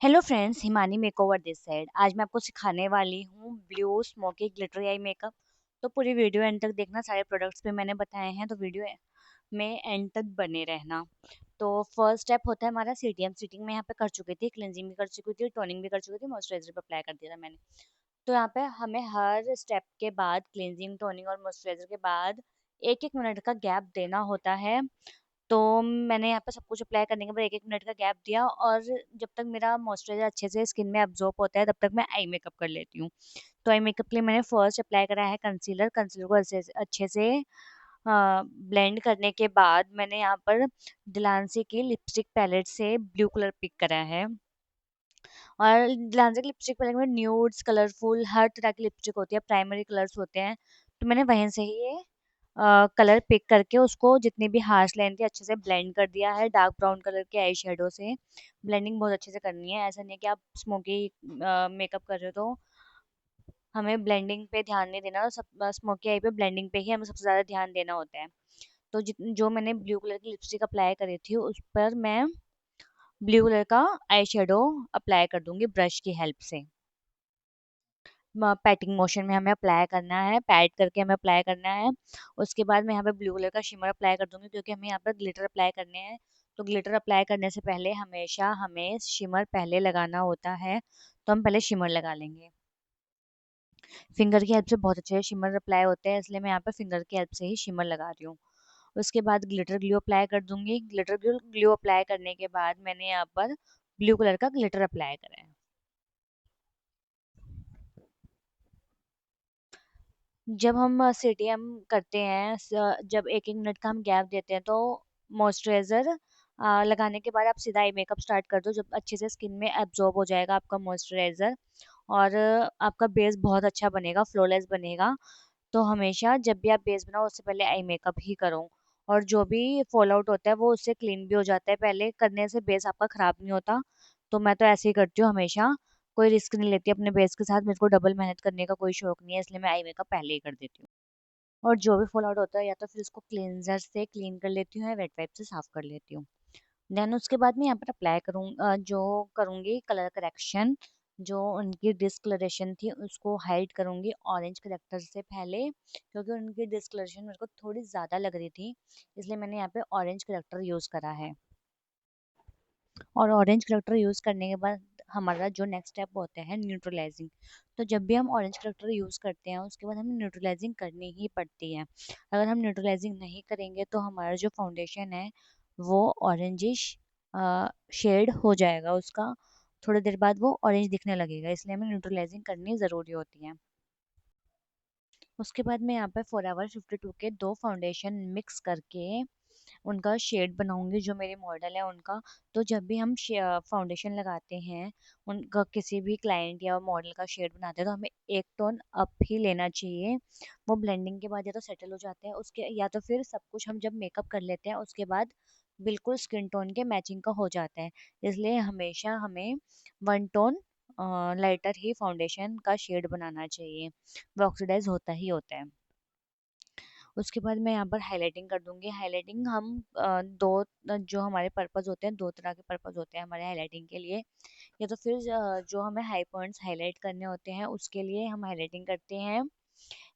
Hello friends, Himani makeover this side. आज मैं आपको सिखाने वाली हूँ blue smoky glittery eye makeup. तो पूरी वीडियो एंड तक देखना। सारे प्रोडक्ट्स भी मैंने बताए हैं, तो वीडियो में एंड तक बने रहना। तो फर्स्ट स्टेप होता है हमारा सीटीएम। सीटिंग में यहाँ पे कर चुकी थी, क्लेंजिंग भी कर चुकी थी, टोनिंग भी कर चुकी थी, मॉइस्चराइजर भी अप्लाई कर दिया था मैंने। तो यहाँ पे हमें हर स्टेप के बाद, क्लेंजिंग, टोनिंग और मॉइस्चराइजर के बाद, एक एक मिनट का गैप देना होता है। तो मैंने यहाँ पे सब कुछ अप्लाई करने के बाद एक एक मिनट का गैप दिया, और जब तक मेरा मॉइस्चराइजर अच्छे से स्किन में अब्जॉर्ब होता है तब तक मैं आई मेकअप कर लेती हूँ। तो आई मेकअप के लिए मैंने फर्स्ट अप्लाई करा है कंसीलर। कंसीलर को अच्छे से ब्लेंड करने के बाद मैंने यहाँ पर डिलांसी की लिपस्टिक पैलेट से ब्लू कलर पिक करा है। और डिलांसी की लिपस्टिक पैलेट में न्यूड्स, कलरफुल, हर तरह की लिपस्टिक होती है, प्राइमरी कलर्स होते हैं। तो मैंने वहीं से ही ये कलर पिक करके उसको जितनी भी हार्श लाइन थी अच्छे से ब्लेंड कर दिया है डार्क ब्राउन कलर के आई शेडो से। ब्लेंडिंग बहुत अच्छे से करनी है, ऐसा नहीं है कि आप स्मोकी मेकअप कर रहे हो तो हमें ब्लेंडिंग पे ध्यान नहीं देना। सब स्मोकी आई पे ब्लेंडिंग पे ही हमें सबसे ज़्यादा ध्यान देना होता है। तो जो मैंने ब्लू कलर की लिपस्टिक अप्लाई करी थी उस पर मैं ब्लू कलर का आई शेडो अप्लाई कर दूंगी ब्रश की हेल्प से। पैटिंग मोशन में हमें अप्लाई करना है, पैड करके हमें अप्लाई करना है। उसके बाद मैं यहाँ पे ब्लू कलर का शिमर अप्लाई कर दूंगी, क्योंकि हमें यहाँ पर ग्लिटर अप्लाई करने हैं। तो ग्लिटर अप्लाई करने से पहले हमेशा हमें शिमर पहले लगाना होता है, तो हम पहले शिमर लगा लेंगे। फिंगर की हेल्प से बहुत अच्छे शिमर अप्लाई होते हैं, इसलिए मैं यहाँ पर फिंगर की हेल्प से ही शिमर लगा रही हूँ। उसके बाद ग्लिटर ग्लू अप्लाई कर दूंगी। ग्लिटर ग्लू अप्लाई करने के बाद मैंने यहाँ पर ब्लू कलर का ग्लिटर अप्लाई करा है। जब हम सीटीएम करते हैं, जब एक एक मिनट का हम गैप देते हैं, तो मॉइस्चराइज़र लगाने के बाद आप सीधा आई मेकअप स्टार्ट कर दो, जब अच्छे से स्किन में एब्जॉर्ब हो जाएगा आपका मॉइस्चराइज़र। और आपका बेस बहुत अच्छा बनेगा, फ्लॉलेस बनेगा। तो हमेशा जब भी आप बेस बनाओ उससे पहले आई मेकअप ही करो। और जो भी फॉल आउट होता है वो उससे क्लीन भी हो जाता है, पहले करने से बेस आपका ख़राब नहीं होता। तो मैं तो ऐसे ही करती हूँ हमेशा, कोई रिस्क नहीं लेती अपने बेस के साथ। मेरे को डबल मेहनत करने का कोई शौक नहीं है, इसलिए मैं आई मेकअप पहले ही कर देती हूँ। और जो भी फॉल आउट होता है या तो फिर उसको क्लेंजर से क्लीन कर लेती हूँ या वेट वाइप से साफ कर लेती हूँ। देन उसके बाद मैं यहाँ पर अप्लाई जो करूँगी कलर करेक्शन। जो उनकी डिस्कलरेशन थी उसको हाइड करूँगी ऑरेंज करेक्टर से पहले, क्योंकि उनकी डिस्कलरेशन मेरे को थोड़ी ज़्यादा लग रही थी, इसलिए मैंने यहाँ पे ऑरेंज करेक्टर यूज़ करा है। और ऑरेंज करेक्टर यूज़ करने के बाद हमारा जो नेक्स्ट स्टेप होता है न्यूट्रलाइजिंग। तो जब भी हम ऑरेंज करेक्टर यूज़ करते हैं उसके बाद हमें न्यूट्रलाइजिंग करनी ही पड़ती है। अगर हम न्यूट्रलाइजिंग नहीं करेंगे तो हमारा जो फाउंडेशन है वो ऑरेंजिश शेड हो जाएगा उसका। थोड़ी देर बाद वो ऑरेंज दिखने लगेगा, इसलिए हमें न्यूट्रलाइजिंग करनी ज़रूरी होती है। उसके बाद मैं यहाँ पे फॉरएवर 52 के दो फाउंडेशन मिक्स करके उनका शेड बनाऊंगी, जो मेरी मॉडल है उनका। तो जब भी हम फाउंडेशन लगाते हैं, उनका किसी भी क्लाइंट या मॉडल का शेड बनाते हैं, तो हमें एक टोन अप ही लेना चाहिए। वो ब्लेंडिंग के बाद या तो सेटल हो जाते हैं उसके, या तो फिर सब कुछ हम जब मेकअप कर लेते हैं उसके बाद बिल्कुल स्किन टोन के मैचिंग का हो जाता है। इसलिए हमेशा हमें वन टोन लाइटर ही फाउंडेशन का शेड बनाना चाहिए, वो ऑक्सीडाइज होता ही होता है। उसके बाद मैं यहाँ पर हाइलाइटिंग कर दूंगी। हाइलाइटिंग हम जो हमारे पर्पस होते हैं, दो तरह के पर्पस होते हैं हमारे हाइलाइटिंग के लिए। या तो फिर जो हमें हाई पॉइंट्स हाईलाइट करने होते हैं उसके लिए हम हाइलाइटिंग करते हैं,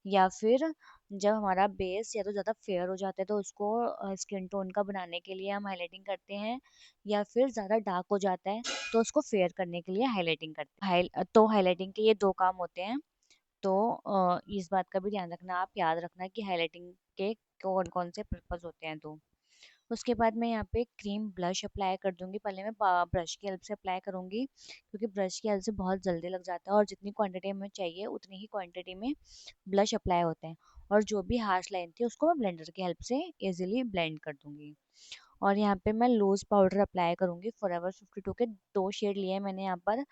या फिर जब हमारा बेस या तो ज़्यादा फेयर हो जाता है तो उसको स्किन टोन का बनाने के लिए हम हाइलाइटिंग करते हैं, या फिर ज़्यादा डार्क हो जाता है तो उसको फेयर करने के लिए हाइलाइटिंग करते हैं। तो हाइलाइटिंग के ये दो काम होते हैं। तो इस बात का भी ध्यान रखना, आप याद रखना कि हाइलाइटिंग के कौन कौन से पर्पस होते हैं। तो उसके बाद मैं यहाँ पे क्रीम ब्लश अप्लाई कर दूंगी। पहले मैं ब्रश की हेल्प से अप्लाई करूंगी, क्योंकि ब्रश की हेल्प से बहुत जल्दी लग जाता है, और जितनी क्वांटिटी हमें चाहिए उतनी ही क्वांटिटी में ब्लश अप्लाई होते हैं। और जो भी हार्श लाइन थी उसको मैं ब्लेंडर की हेल्प से इजीली ब्लेंड कर दूंगी। और यहाँ पे मैं लूज पाउडर अप्लाई करूंगी। फॉरएवर 52 के दो शेड लिए हैं मैंने यहाँ पर,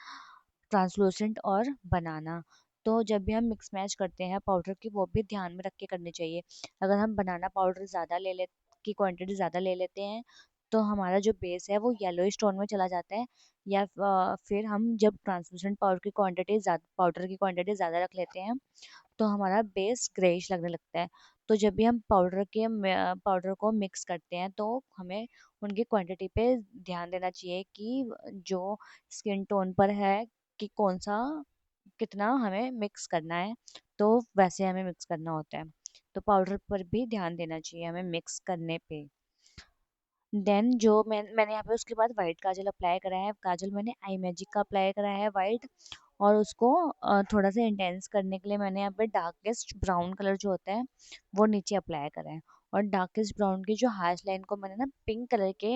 ट्रांसलूसेंट और बनाना। तो जब भी हम मिक्स मैच करते हैं पाउडर की, वो भी ध्यान में रख के करनी चाहिए। अगर हम बनाना पाउडर ज़्यादा ले ले की क्वांटिटी ज़्यादा ले लेते हैं तो हमारा जो बेस है वो येलो टोन में चला जाता है। या फिर हम जब ट्रांसलूसेंट पाउडर की क्वांटिटी ज़्यादा रख लेते हैं तो हमारा बेस ग्रेइश लगने लगता है। तो जब भी हम पाउडर को मिक्स करते हैं तो हमें उनकी क्वांटिटी पे ध्यान देना चाहिए कि जो स्किन टोन पर है कि कौन सा कितना हमें मिक्स करना है, तो वैसे हमें मिक्स करना होता है। तो पाउडर पर भी ध्यान देना चाहिए हमें मिक्स करने पे। देन जो मैंने यहाँ पे उसके बाद वाइट काजल अप्लाई करा है। काजल मैंने आई मैजिक का अप्लाई करा है वाइट। और उसको थोड़ा सा इंटेंस करने के लिए मैंने यहाँ पे डार्केस्ट ब्राउन कलर जो होता है वो नीचे अप्लाई करा है। और डार्केस्ट ब्राउन की जो हाश लाइन को मैंने ना पिंक कलर के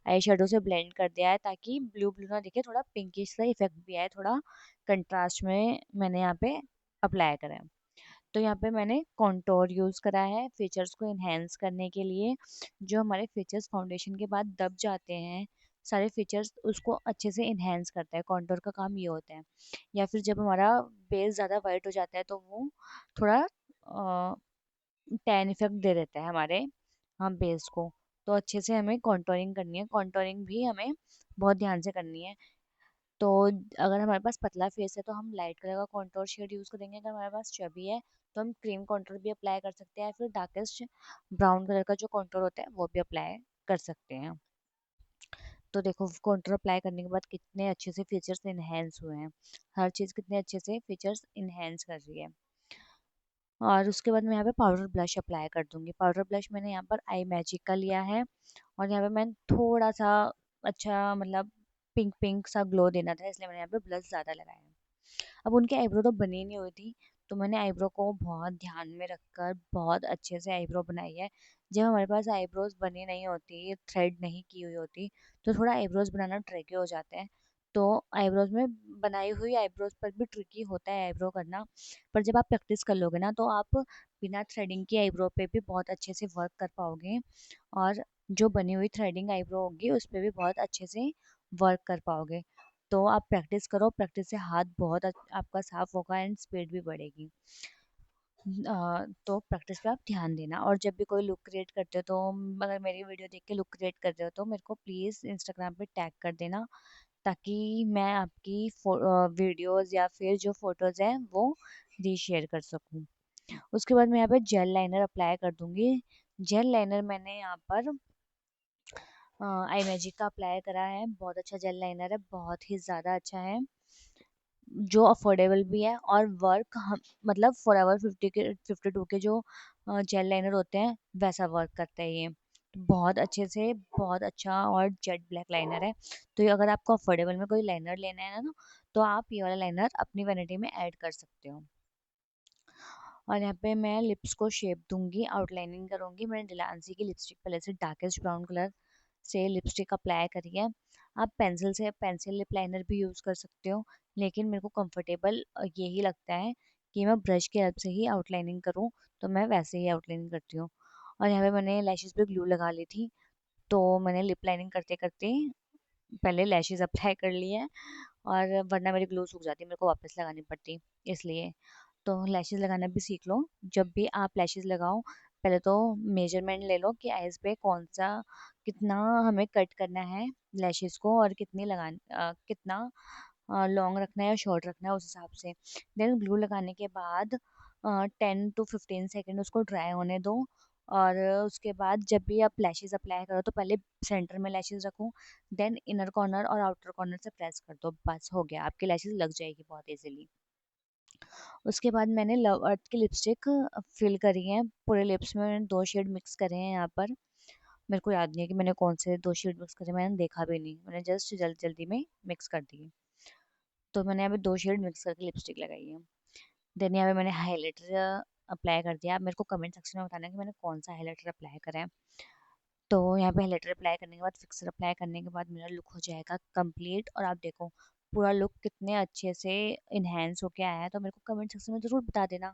आई शेडो से ब्लेंड कर दिया है, ताकि ब्लू ब्लू ना दिखे, थोड़ा पिंकिश सा इफेक्ट भी आए, थोड़ा कंट्रास्ट में मैंने यहाँ पे अप्लाई करा है। तो यहाँ पे मैंने कॉन्टोर यूज़ करा है फीचर्स को इन्हेंस करने के लिए। जो हमारे फीचर्स फाउंडेशन के बाद दब जाते हैं, सारे फीचर्स उसको अच्छे से इन्हेंस करता है। कॉन्टोर का काम ये होता है। या फिर जब हमारा बेस ज़्यादा वाइट हो जाता है तो वो थोड़ा टैन इफेक्ट दे देता है हमारे हम बेस को। तो अच्छे से हमें कॉन्टोरिंग करनी है, कॉन्टोरिंग भी हमें बहुत ध्यान से करनी है। तो अगर हमारे पास पतला फेस है तो हम लाइट कलर का कॉन्टोर शेड यूज़ करेंगे। अगर हमारे पास चबी है तो हम क्रीम कॉन्टोर भी अप्लाई कर सकते हैं, फिर डार्केस्ट ब्राउन कलर का जो कॉन्टोर होता है वो भी अप्लाई कर सकते हैं। तो देखो कॉन्टोर अप्लाई करने के बाद कितने अच्छे से फीचर्स इन्हेंस हुए हैं। हर चीज़ कितने अच्छे से फीचर्स इन्हेंस कर रही है। और उसके बाद मैं यहाँ पे पाउडर ब्लश अप्लाई कर दूंगी। पाउडर ब्लश मैंने यहाँ पर आई मैजिक का लिया है। और यहाँ पे मैंने थोड़ा सा अच्छा मतलब पिंक पिंक सा ग्लो देना था, इसलिए मैंने यहाँ पे ब्लश ज़्यादा लगाया है। अब उनकी आईब्रो तो बनी नहीं हुई थी, तो मैंने आईब्रो को बहुत ध्यान में रखकर बहुत अच्छे से आईब्रो बनाई है। जब हमारे पास आईब्रोज बनी नहीं होती, थ्रेड नहीं की हुई होती, तो थोड़ा आईब्रोज बनाना ट्रिकी हो जाता है। तो आईब्रोज में बनाई हुई आईब्रोज पर भी ट्रिकी होता है आईब्रो करना। पर जब आप प्रैक्टिस कर लोगे ना तो आप बिना थ्रेडिंग की आईब्रो पे भी बहुत अच्छे से वर्क कर पाओगे। और जो बनी हुई थ्रेडिंग आईब्रो होगी उस पे भी बहुत अच्छे से वर्क कर पाओगे। तो आप प्रैक्टिस करो, प्रैक्टिस से हाथ बहुत आपका साफ होगा एंड स्पीड भी बढ़ेगी। तो प्रैक्टिस पे आप ध्यान देना। और जब भी कोई लुक क्रिएट करते हो तो अगर मेरी वीडियो देख के लुक क्रिएट कर रहे हो तो मेरे को प्लीज़ इंस्टाग्राम पे टैग कर देना, ताकि मैं आपकी वीडियोस या फिर जो फोटोज़ हैं वो रीशेयर कर सकूँ। उसके बाद मैं यहाँ पे जेल लाइनर अप्लाई कर दूँगी। जेल लाइनर मैंने यहाँ पर आई मैजिक का अप्लाई करा है। बहुत अच्छा जेल लाइनर है, बहुत ही ज़्यादा अच्छा है, जो अफोर्डेबल भी है। और वर्क हम मतलब फॉरएवर 52 के जो जेल लाइनर होते हैं वैसा वर्क करता है ये। बहुत अच्छे से, बहुत अच्छा और जेट ब्लैक लाइनर है। तो ये अगर आपको अफोर्डेबल में कोई लाइनर लेना है ना तो आप ये वाला लाइनर अपनी वैनिटी में ऐड कर सकते हो। और यहाँ पे मैं लिप्स को शेप दूंगी, आउटलाइनिंग करूंगी। मैंने डिलांसी की लिपस्टिक पहले से डार्केस्ट ब्राउन कलर से लिपस्टिक अप्लाई करी है। आप पेंसिल लिप लाइनर भी यूज़ कर सकते हो, लेकिन मेरे को कंफर्टेबल यही लगता है कि मैं ब्रश की हेल्प से ही आउटलाइनिंग करूँ, तो मैं वैसे ही आउटलाइनिंग करती हूँ। और यहाँ पे मैंने लैशेस पे ग्लू लगा ली थी, तो मैंने लिप लाइनिंग करते करते पहले लैशेस अप्लाई कर ली है। और वरना मेरी ग्लू सूख जाती, मेरे को वापस लगानी पड़ती इसलिए। तो लैशेस लगाना भी सीख लो। जब भी आप लैशेस लगाओ पहले तो मेजरमेंट ले लो कि आइज़ पे कौन सा कितना हमें कट करना है लैशेस को, और कितना लॉन्ग रखना है या शॉर्ट रखना है, उस हिसाब से। देन ग्लू लगाने के बाद 10 to 15 सेकेंड उसको ड्राई होने दो। और उसके बाद जब भी आप लैशेस अप्लाई करो तो पहले सेंटर में लैशेस रखो, देन इनर कॉर्नर और आउटर कॉर्नर से प्रेस कर दो, बस हो गया, आपकी लैशेस लग जाएगी बहुत इजीली। उसके बाद मैंने लव अर्थ की लिपस्टिक फिल करी है पूरे लिप्स में। मैंने 2 शेड मिक्स करे हैं यहाँ पर। मेरे को याद नहीं है कि मैंने कौन से 2 शेड मिक्स करे, मैंने देखा भी नहीं, मैंने जस्ट जल्दी जल्दी में मिक्स कर दिए। तो मैंने यहाँ पे 2 शेड मिक्स करके लिपस्टिक लगाई है। देन यहाँ पे मैंने हाईलाइटर अप्लाई कर दिया। आप मेरे को कमेंट सेक्शन में बताना कि मैंने कौन सा हाईलाइटर अप्लाई करा है। तो यहाँ पे हाईलाइटर अप्लाई करने के बाद, फिक्सर अप्लाई करने के बाद मेरा लुक हो जाएगा कंप्लीट। और आप देखो पूरा लुक कितने अच्छे से इन्हेंस होके आया है। तो मेरे को कमेंट सेक्शन में ज़रूर बता देना।